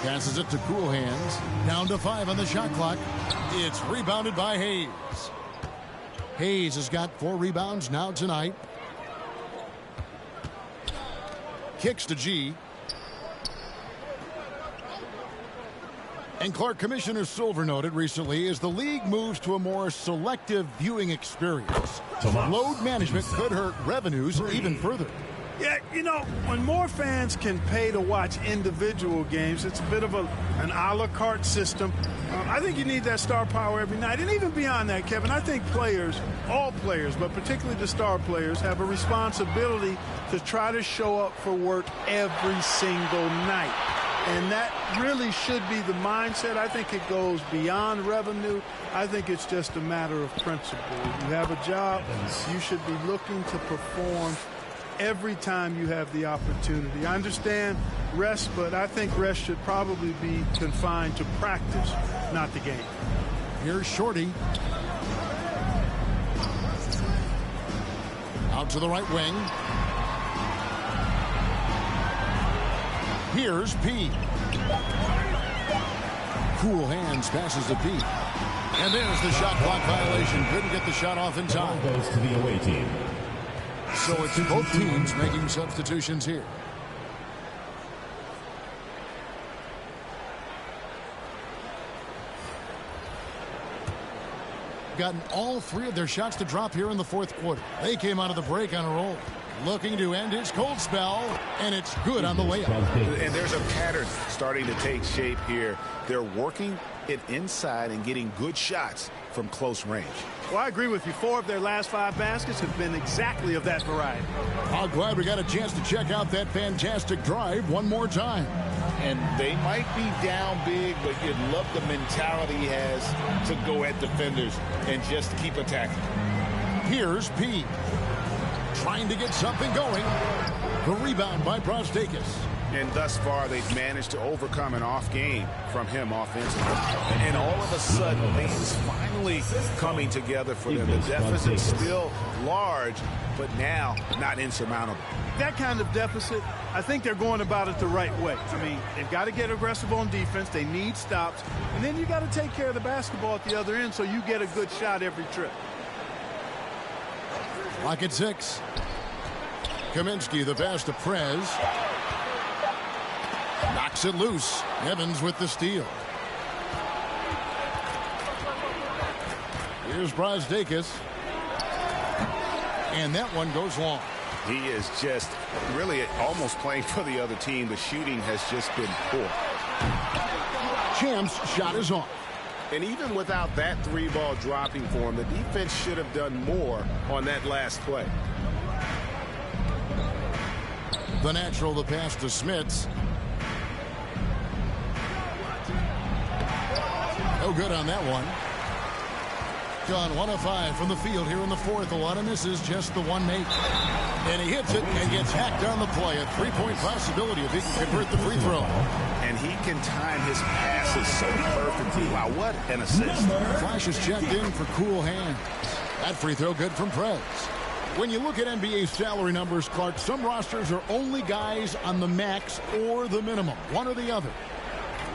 Passes it to Cool Hands. Down to 5 on the shot clock. It's rebounded by Hayes. Hayes has got 4 rebounds now tonight. Kicks to G. And Clark, Commissioner Silver noted recently, as the league moves to a more selective viewing experience, load management could hurt revenues even further. Yeah, you know, when more fans can pay to watch individual games, it's a bit of an a la carte system. I think you need that star power every night. And even beyond that, Kevin, I think players, all players, but particularly the star players, have a responsibility to try to show up for work every single night. And that really should be the mindset. I think it goes beyond revenue. I think it's just a matter of principle. If you have a job, you should be looking to perform every time you have the opportunity. I understand rest, but I think rest should probably be confined to practice, not the game. Here's Shorty. Out to the right wing. Here's P. Cool Hands passes to P. And there's the shot clock violation. Couldn't get the shot off in time. Goes to the away team. So it's both teams making substitutions here. Gotten all 3 of their shots to drop here in the 4th quarter. They came out of the break on a roll. Looking to end his cold spell, and it's good on the layup. And there's a pattern starting to take shape here. They're working it inside and getting good shots from close range. Well, I agree with you. 4 of their last 5 baskets have been exactly of that variety. I'm glad we got a chance to check out that fantastic drive one more time. And they might be down big, but you'd love the mentality he has to go at defenders and just keep attacking. Here's P. Trying to get something going. The rebound by Prostakis. And thus far, they've managed to overcome an off game from him offensively. And all of a sudden, things finally coming together for them. The deficit's still large, but now not insurmountable. That kind of deficit, I think they're going about it the right way. I mean, they've got to get aggressive on defense. They need stops. And then you got to take care of the basketball at the other end so you get a good shot every trip. Lock at 6. Kaminsky, the pass to Prez. Knocks it loose. Evans with the steal. Here's Prostakis. And that one goes long. He is just really almost playing for the other team. The shooting has just been poor. Champ's shot is on. And even without that 3-ball dropping for him, the defense should have done more on that last play. The natural, the pass to Smits. No good on that one. gone 1 of 5 from the field here in the fourth. A lot of misses, just the one make. And he hits it and gets hacked on the play. A three-point possibility if he can convert the free throw. And he can time his passes so perfectly. Wow, what an assist. Flash is checked in for cool hands. That free throw good from Prez. When you look at NBA salary numbers, Clark, some rosters are only guys on the max or the minimum, one or the other.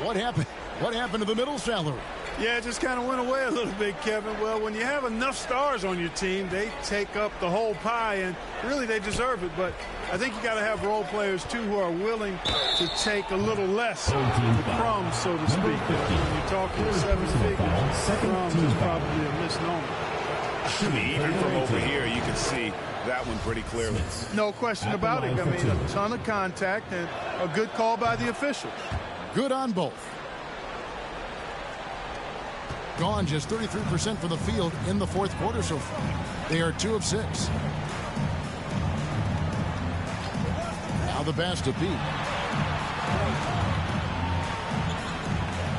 What happened? What happened to the middle salary? Yeah, it just kind of went away a little bit, Kevin. Well, when you have enough stars on your team, they take up the whole pie, and really they deserve it. But I think you got to have role players, too, who are willing to take a little less the crumbs, so to speak. When you're talking 7 figures, crumbs is probably a misnomer. Even from over here, you can see that one pretty clearly. No question about it. I mean, a ton of contact and a good call by the official. Good on both. Gone just 33% from the field in the fourth quarter so far. They are 2 of 6. Now the pass to Pete.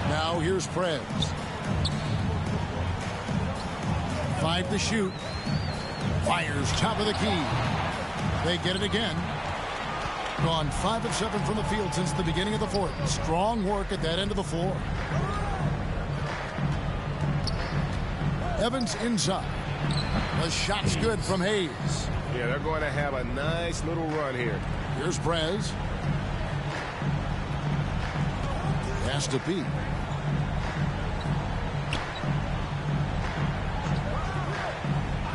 Now here's Prez. 5 to shoot. Fires top of the key. They get it again. Gone 5 of 7 from the field since the beginning of the fourth. Strong work at that end of the floor. Evans inside. The shot's good from Hayes. Yeah, they're going to have a nice little run here. Here's Prez. Pass to Pete.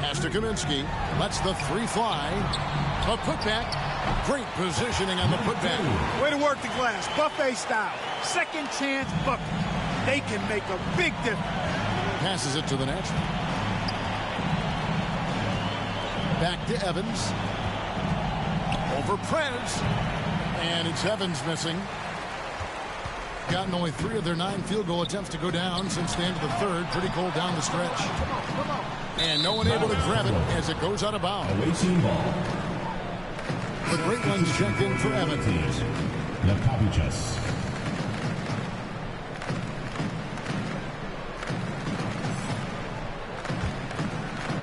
Pass to Kaminsky. Lets the 3 fly. A putback. Great positioning on the putback. Way to work the glass. Buffet style. Second chance bucket. They can make a big difference. Passes it to the natural. Back to Evans. Over Prez. And it's Evans missing. Gotten only 3 of their 9 field goal attempts to go down since the end of the third. Pretty cold down the stretch. And no one able to grab it as it goes out of bounds. The great ones checked in for Evans.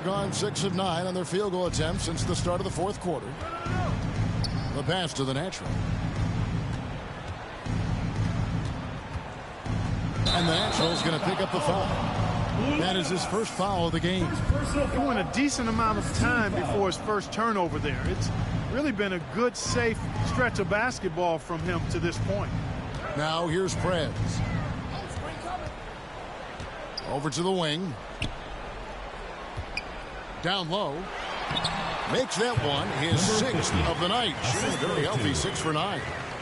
Gone 6 of 9 on their field goal attempts since the start of the fourth quarter. The pass to the natural. And the natural is going to pick up the foul. That is his first foul of the game. He went a decent amount of time before his first turnover there. It's really been a good, safe stretch of basketball from him to this point. Now here's Prez. Over to the wing. Down low. Makes that one his 6th of the night. Shooting very healthy, 6 for 9.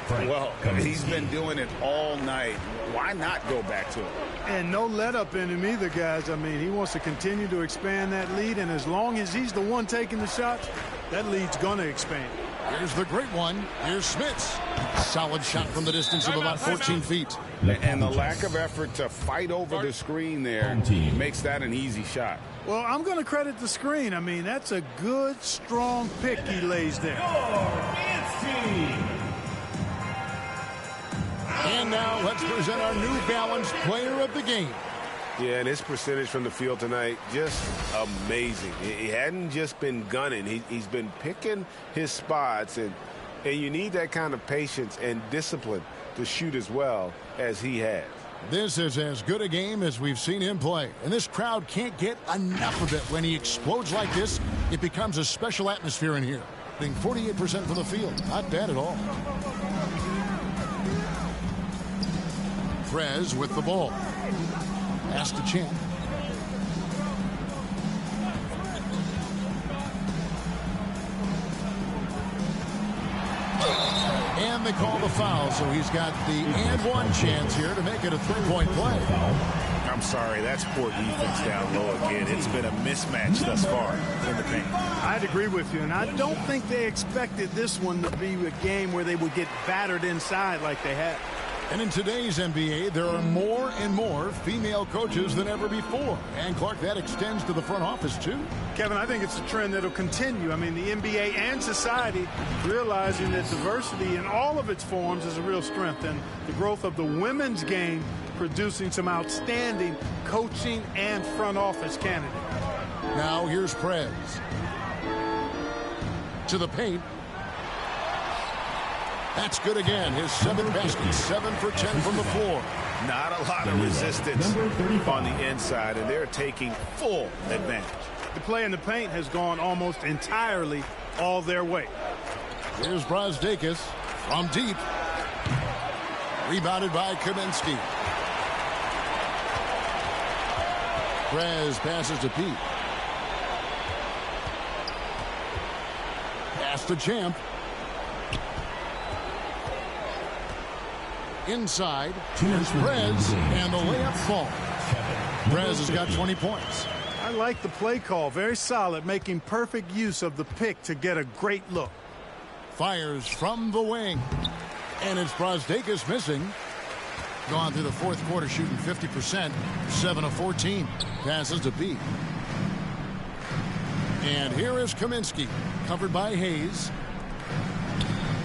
Well, he's been doing it all night. Why not go back to him? And no let up in him either, guys. I mean, he wants to continue to expand that lead, and as long as he's the one taking the shots, that lead's going to expand. Here's the great one. Here's Smits. Solid shot from the distance of about 14 feet. And the lack of effort to fight over the screen there makes that an easy shot. Well, I'm going to credit the screen. I mean, that's a good, strong pick he lays there. And now let's present our new balanced player of the game. Yeah, and his percentage from the field tonight, just amazing. He hadn't just been gunning. He's been picking his spots, and you need that kind of patience and discipline to shoot as well as he has. This is as good a game as we've seen him play, and this crowd can't get enough of it. When he explodes like this, it becomes a special atmosphere in here. Being 48% from the field, not bad at all. Prez with the ball. Pass to Champ. And they call the foul, so he's got the and one chance here to make it a 3-point play. I'm sorry, that's poor defense down low again. It's been a mismatch thus far in the paint. I'd agree with you, and I don't think they expected this one to be a game where they would get battered inside like they had. And in today's NBA, there are more and more female coaches than ever before. And, Clark, that extends to the front office, too. Kevin, I think it's a trend that will continue. I mean, the NBA and society realizing that diversity in all of its forms is a real strength. And the growth of the women's game producing some outstanding coaching and front office candidates. Now here's Prez. To the paint. That's good again. His 7th basket, 7 for 10 from the floor. Not a lot of resistance on the inside, and they're taking full advantage. The play in the paint has gone almost entirely all their way. Here's Brazdeikis from deep. Rebounded by Kaminsky. Prez passes to Pete. Pass to Champ. Inside, here's Prez, and the layup falls. Prez has got 20 points. I like the play call. Very solid, making perfect use of the pick to get a great look. Fires from the wing. And it's Brazdeikis missing. Gone through the fourth quarter shooting 50%, 7 of 14. Passes to Pete. And here is Kaminsky, covered by Hayes.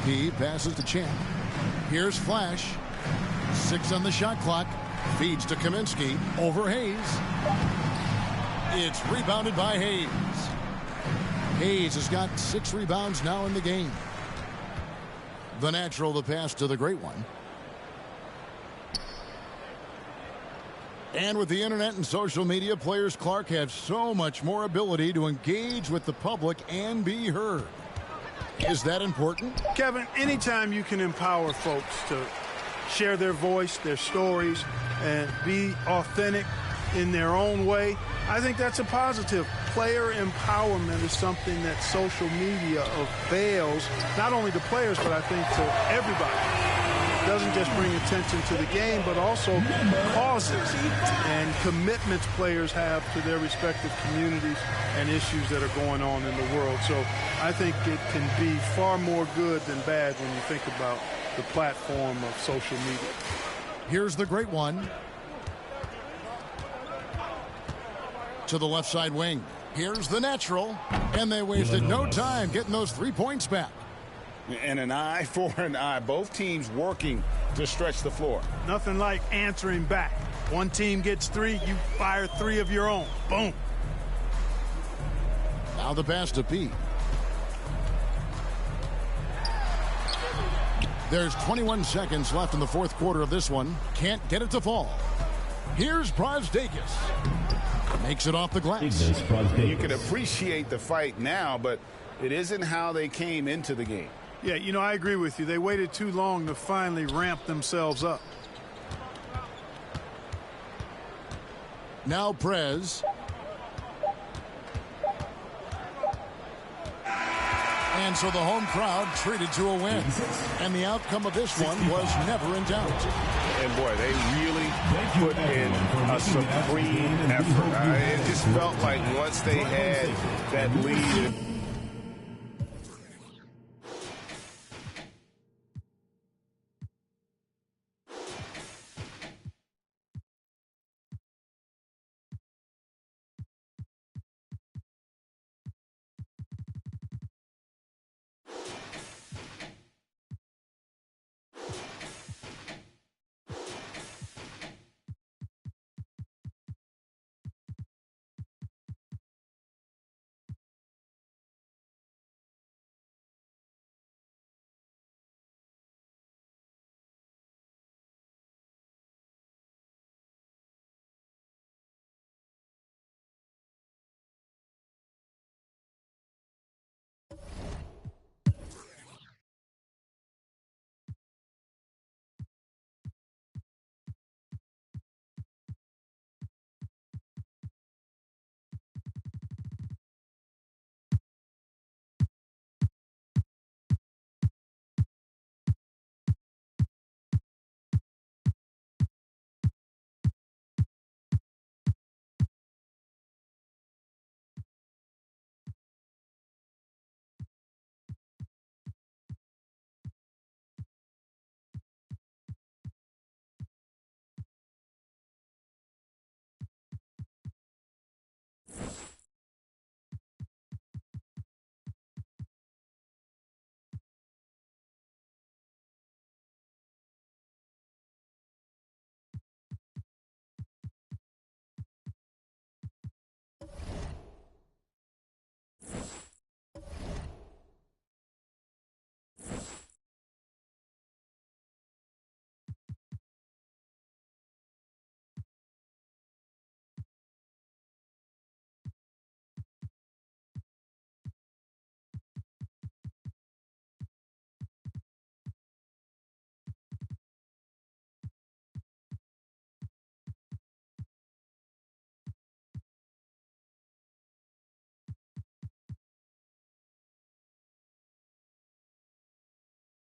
He passes to Champ. Here's Flash. 6 on the shot clock. Feeds to Kaminsky. Over Hayes. It's rebounded by Hayes. Hayes has got 6 rebounds now in the game. The natural, the pass to the great one. And with the internet and social media, players, Clark, have so much more ability to engage with the public and be heard. Is that important? Kevin, anytime you can empower folks to share their voice, their stories, and be authentic in their own way, I think that's a positive. Player empowerment is something that social media avails, not only to players, but I think to everybody. It doesn't just bring attention to the game, but also causes and commitments players have to their respective communities and issues that are going on in the world. So I think it can be far more good than bad when you think about the platform of social media. Here's the great one. To the left side wing. Here's the natural. And they wasted no time getting those 3 points back. And an eye for an eye. Both teams working to stretch the floor. Nothing like answering back. One team gets 3, you fire 3 of your own. Boom. Now the pass to Pete. There's 21 seconds left in the fourth quarter of this one. Can't get it to fall. Here's Brazdeikis. Makes it off the glass. You can appreciate the fight now, but it isn't how they came into the game. Yeah, you know, I agree with you. They waited too long to finally ramp themselves up. Now Prez. And so the home crowd treated to a win. And the outcome of this one was never in doubt. And boy, they really put in a supreme effort. It just felt like once they had that lead.